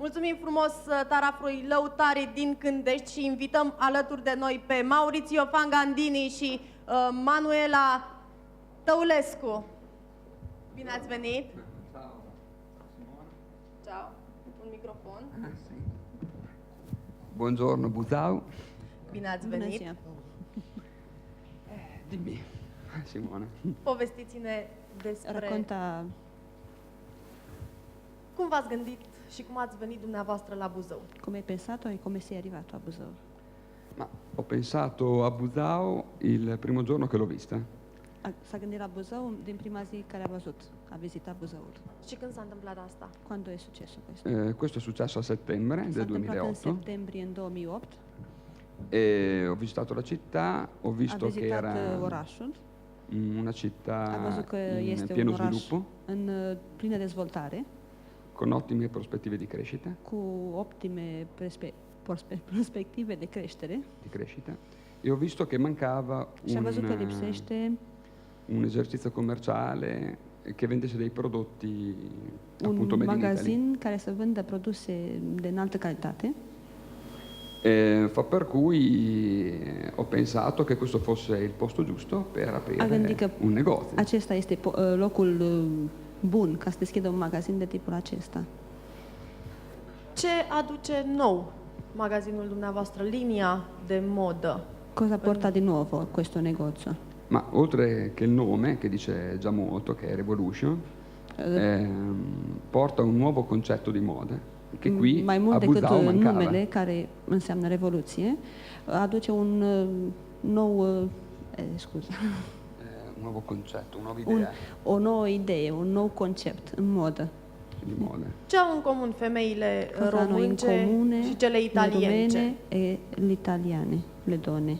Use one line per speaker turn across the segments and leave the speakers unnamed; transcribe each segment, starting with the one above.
Mulțumim frumos tarafului Lăutari din Cândești și invităm alături de noi pe Maurizio Fangandini și Manuela Tăulescu. Bine ați venit!
Ciao, Simona.
Ciao, un microfon.
Sì. Buongiorno Buzău.
Bine ați venit!
Dimmi, Simona.
Povestiți-ne despre
Racconta
cum v-ați gândit și cum ați venit dumneavoastră la Buzău.
come hai pensato e come sei arrivato a Buzău.
Ma ho pensato a Buzău il primo giorno che l'ho vista.
S-a gândit la Buzău din prima zi care a văzut, a vizitat Buzăul.
Și când s-a întâmplat asta?
Quando è successo questo?
Questo è successo a settembre
S-a
del
întâmplat în
2008
septembrie în 2008.
e ho visitato la città, ho
A
visto che
vizitat
era
orașul,
una
a
città
văzut că
in
este
pieno
un oraș
sviluppo,
în plină dezvoltare,
con ottime prospettive di crescita,
cu optime prospective de crescere
e ho visto che mancava
și a văzut că lipsește
un esercizio commerciale che vendesse dei prodotti appunto
un
made in Italy.
magazin care să vândă produse de înaltă calitate.
Fa per cui ho pensato che questo fosse il posto giusto per
A
aprire
gândit că
un negozio.
acesta este locul bun ca să deschidă un magazin de tipul acesta.
Ce aduce nou magazinul dumneavoastră, linia de modă?
Cosa porta di nuovo questo negozio?
Ma oltre che il nome, che dice già molto, che è Revolution, porta un nuovo concetto di moda, che qui
Mai
a
mult decât
Buzău mancava.
numele, care înseamnă revoluție, aduce un nou scuze,
Un nuovo concetto, una nuova idea
o nouă idee, un nou concept în modă.
di moda.
Ce au în comun femeile
Cosa hanno in
românce
comune
și cele
le
italience?
rumene e le italiane, le donne?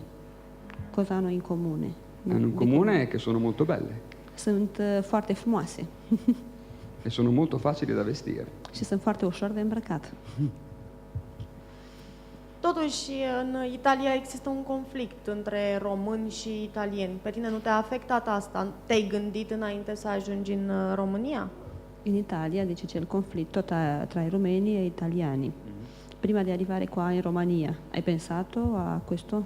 Cosa hanno in comune?
Hanno in comune che sono molto belle
Sunt foarte frumoase
e sono molto facili da vestire.
și sunt foarte ușor de îmbrăcat.
Totuși, în Italia există un conflict între români și italieni. Pe tine nu te-a afectat asta? Te-ai gândit înainte să ajungi în România?
In Italia dice c'è il conflitto tra i rumeni e gli italiani. Prima di arrivare qua in Romania, hai pensato a questo?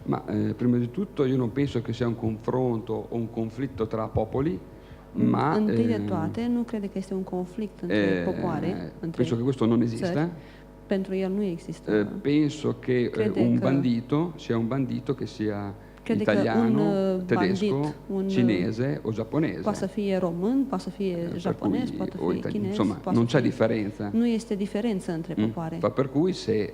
Ma prima di tutto io non penso che sia un confronto o un conflitto tra popoli, ma
Întâi de toate, nu crede că este un conflict între popoare, între
penso che questo non esista.
țări. Pentru el nu există.
Penso che
Crede
un
că-
bandito sia un bandito che sia
Crede că
italiano,
un
tedesco,
bandit, un
cinese o giapponese.
Poate să fie român, poate să fie
Per
japonez,
cui-
poate
o
fi
itali-
chinez,
insomma,
poate
non
să
c'è
fie-
differenza.
Nu este diferență între popoare.
Fa per cui se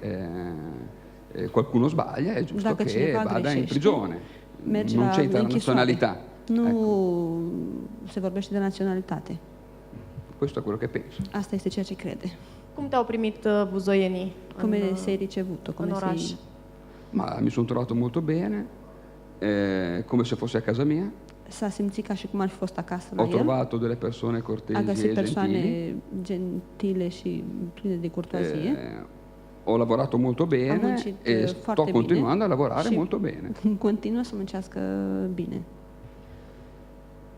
qualcuno sbaglia è giusto
Dacă
che
cineva
vada in
greșește,
prigione.
merge
Non
la
c'entra la
închisoare.
nazionalità.
Nu
Ecco,
se vorbește de naționalitate.
questo è quello che penso.
Asta este ceea ce crede.
Cum te-au primit buzoienii
Come
în,
sei ricevuto? Come
în oraș?
sei...
Ma mi sono trovato molto bene, come se fosse a casa mia.
S-a simțit ca și cum ar fi fost acasă la
Ho
el.
trovato delle persone
A
cortesi
găsit
e gentili.
persoane gentile și pline de curtoazie.
Ho lavorato molto
Am
bene
muncit
e
foarte
sto continuando a lavorare
și
molto bene.
continuă să muncească bine.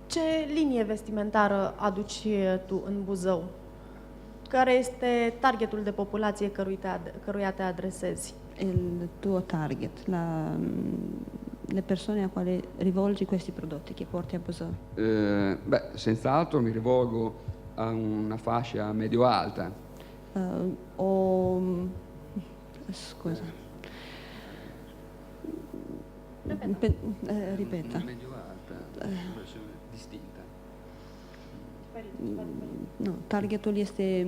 Ce linie vestimentară aduci tu în Buzău? Care este targetul de populație căruia te adresezi?
Il tuo target, le persone a quale rivolgi questi prodotti che porti a Buzău?
Beh, senz'altro mi rivolgo a una fascia medio-alta.
Scusa. Ripeta.
Medio-alta, distinta.
Nu, targetul este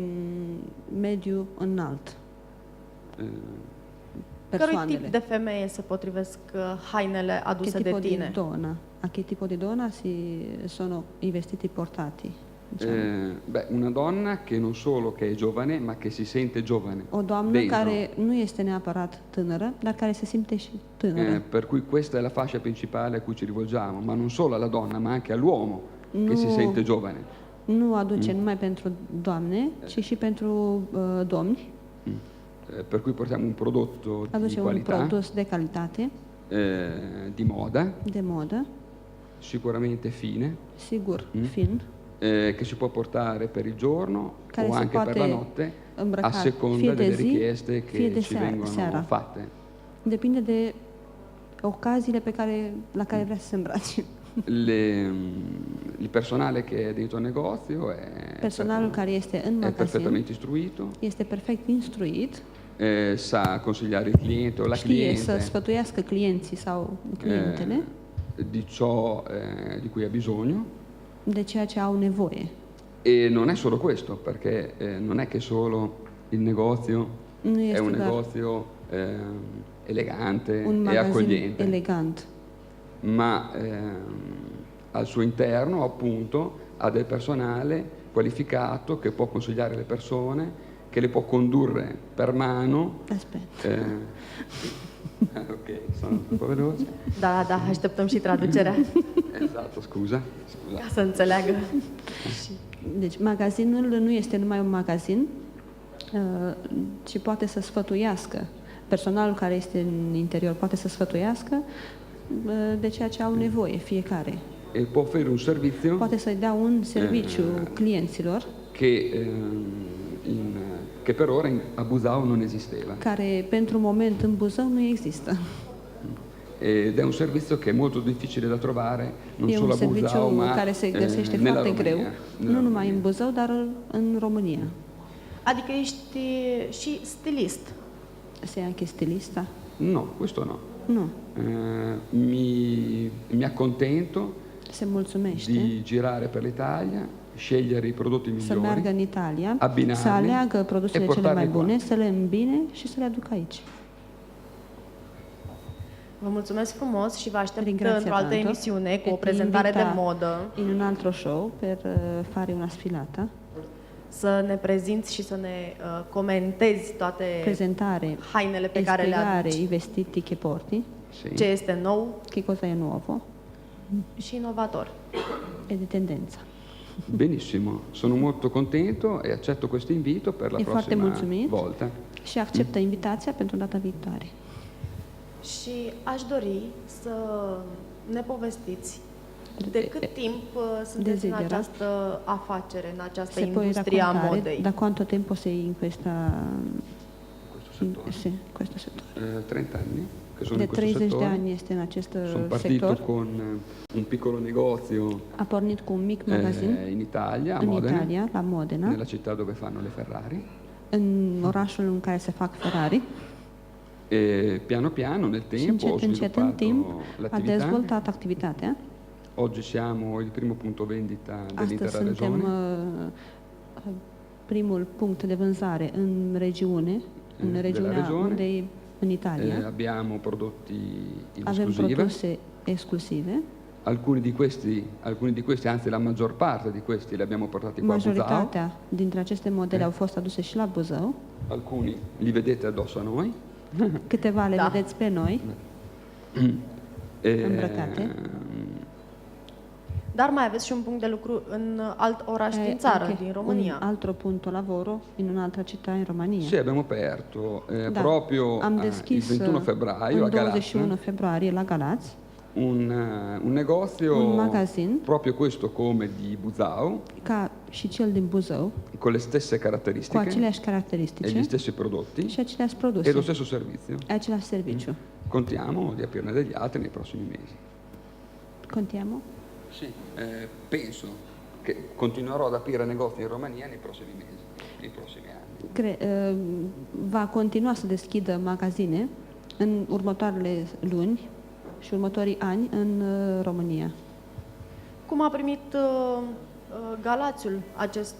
mediu înalt.
Cărui
Persoanele.
tip de femeie se potrivesc hainele aduse
Che
de
tipo di
tine?
donna? A che tipo di donna sono i vestiti portati? Diciamo.
Beh, una donna che non solo che è giovane, ma che si sente giovane.
O doamnă
dentro.
care nu este neapărat tânără, dar care se simte și tânără.
Per cui questa è la fascia principale a cui ci rivolgiamo, ma non solo alla donna, ma anche all'uomo che si sente giovane.
Nu aduce numai pentru doamne, ci și pentru domni.
Per cui portiamo un prodotto di
Aduce un
qualità,
produs de calitate,
di moda,
de modă,
sicuramente fine,
sigur, fin,
che si può portare per il giorno
Care
o
se
anche per la
poate
notte, a
îmbrăca
seconda
fie de
delle
zi,
richieste
fie
che
de
ci vengono
seara.
fatte.
Depinde de ocaziile la care vrea să se îmbrace.
Il personale che è dentro il negozio
Personalul care este în
è
magazin
perfettamente istruito,
este perfect instruit,
sa consigliare il cliente o la
știe să
cliente
sfătuiască clienții sau clientele
di ciò di cui ha bisogno.
de ceea ce au nevoie.
E non è solo questo, perché non è che solo il negozio
Nu
è
este
un
doar
negozio elegante
un
e
magazin
accogliente,
elegant,
ma al suo interno appunto ha del personale qualificato che può consigliare le persone, che le può condurre per mano.
aspetta.
Ok, sono un po' veloce.
Da, așteptăm și traducerea
Esatto, scusa.
ca să înțeleagă. Și
Deci magazinul nu este numai un magazin, ci poate să sfătuiască. Personalul care este în interior poate să sfătuiască de ceea ce au nevoie fiecare.
E può offrire un servizio
Poate să-i dea un serviciu clienților
che per ora a Busau non esisteva.
care pentru moment în Buzău nu există.
Ed è un servizio che è molto difficile da trovare, non
E
solo
un
a Busau,
serviciu
ma
care se găsește
nella
foarte greu,
Romania.
nu numai în Buzău, dar în România.
adică ești și stilist.
Sei anche stilista?
No, questo no.
Nu.
Mi accontento
Se mulțumește
di girare per l'Italia, scegliere i prodotti
să meargă
migliori,
în Italia,
abbinarli
să aleagă produsele
e
cele mai
portarli qua.
bune, să le îmbine și să le aducă aici.
Vă mulțumesc frumos și vă aștept
Ringrazio
într-o altă
tanto.
emisiune cu
E
o
ti
prezentare de
invita
modă,
in un altro show per fare una sfilata,
să ne prezinți și să ne comentezi toate
presentare
hainele pe
e
care le
spiegare
aduci,
i vestiti che porti,
Sì.
ce este nou
che cosa è nuovo
și inovator.
e di tendenza.
Benissimo, sono molto contento e accetto questo invito per la
E foarte
prossima
mulțumit.
volta.
Și acceptă invitația pentru data viitoare.
Și aș dori să ne povestiți de cât timp sunteți în
Desidera.
această afacere, în această
Se può
industrie a
raccontare
modei.
da quanto tempo sei in
Questo settore?
sì, questo settore?
30 anni che sono
De
in questo
30 de
settore.
ani este în acest
Sono partito
sector.
con un piccolo negozio
A pornit cu un mic magazin
in Italia, a
în
Modena,
Italia, la Modena,
nella città dove fanno le Ferrari.
în orașul în care se fac Ferrari.
E piano piano nel
Și
tempo ho
încet, încet, în timp,
sviluppato
a
l'attività.
dezvoltat activitatea.
Oggi siamo il primo punto vendita
Astăzi
dell'intera
suntem
regione.
primul punct de vânzare în regiune, în
Della
regiunea
regione.
unde e în Italia.
Abbiamo prodotti in
Avem
esclusiva.
produse exclusive.
Alcuni di questi, anzi la maggior parte di questi li abbiamo portati qua a Busau.
Majoritatea dintre aceste modele au fost aduse și la Buzău.
Alcuni li vedete addosso a noi.
Câteva le
Da.
vedeți pe noi.
E,
Îmbrăcate.
Dar mai aveți și un punct de lucru în alt oraș din țară,
Anche
din România.
un altro punto lavoro in un'altra città in Romania.
Sì, abbiamo aperto
Da.
proprio
Am
il
deschis
21 febbraio a
în
Galazza
21 februarie la Galați
un negozio
un magazin
proprio questo come di Busau,
ca și cel din Buzău,
con le stesse
cu
caratteristiche
aceleași
e gli
caracteristici
stessi prodotti
și aceleași
e
produse,
lo stesso servizio.
același serviciu.
Contiamo di aprirne degli altri nei prossimi mesi.
Contiamo?
Sì, penso che continuerò ad aprire negozi in Romania nei prossimi mesi, nei prossimi anni.
Va continua să deschidă magazine în următoarele luni și următorii ani în România.
Cum a primit Galațiul acest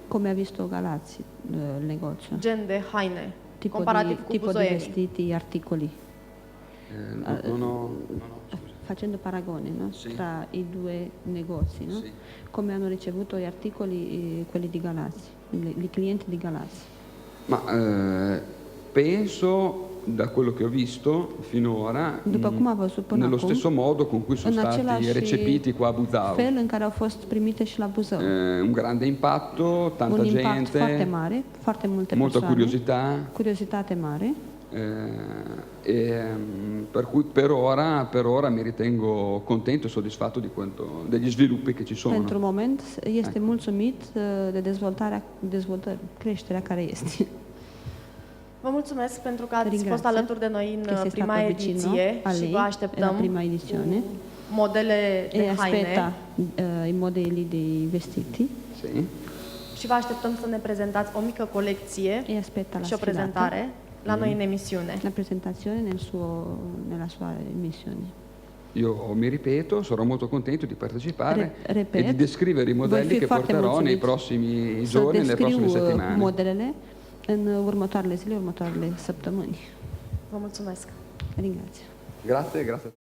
Come ha visto Galazzi il negozio?
gen de haine,
Tipo
comparativ cu
tipo di
buzoienii?
vestiti, articoli.
Non ho, scusa.
Facendo paragone, no?
Sì.
Tra i due negozi, no?
Sì.
Come hanno ricevuto gli articoli quelli di Galazzi, i clienti di Galazzi.
Ma penso, da quello che ho visto finora,
După cum am văzut până
nello
acum,
stesso modo con cui sono
în
stati
același
recepiti qua a Busau.
fel în care au fost primite și la Buzău.
Un grande impatto, tanta
Un impact
gente,
foarte mare, foarte multe
molta
persoane,
curiosità,
curiozitate mare,
Per cui per ora mi ritengo contento e soddisfatto degli sviluppi che ci sono.
Pentru moment este mulțumit de creșterea care este.
Vă mulțumesc pentru că ați
Ringrazio
fost alături de noi
che
în
sei
prima
stato vicino
ediție
a
și
lei
vă
la
așteptăm
prima edizione.
cu modele de
E
haine
aspetta i modelli dei vestiti
Sì.
și vă așteptăm să ne prezentați o mică colecție
e aspetta la
și o
sfilata,
prezentare la noi în emisiune.
la presentazione nella sua emissione.
Io mi ripeto, sarò molto contento di partecipare
Repet,
e di descrivere i
voi
modelli
fi
che
foarte
porterò nei
mulțumit
prossimi
să
giorni, nelle prossime
descriu
settimane.
modelele în următoarele zile, următoarele săptămâni.
Vă mulțumesc!
Ringrazio.
Grazie, grazie.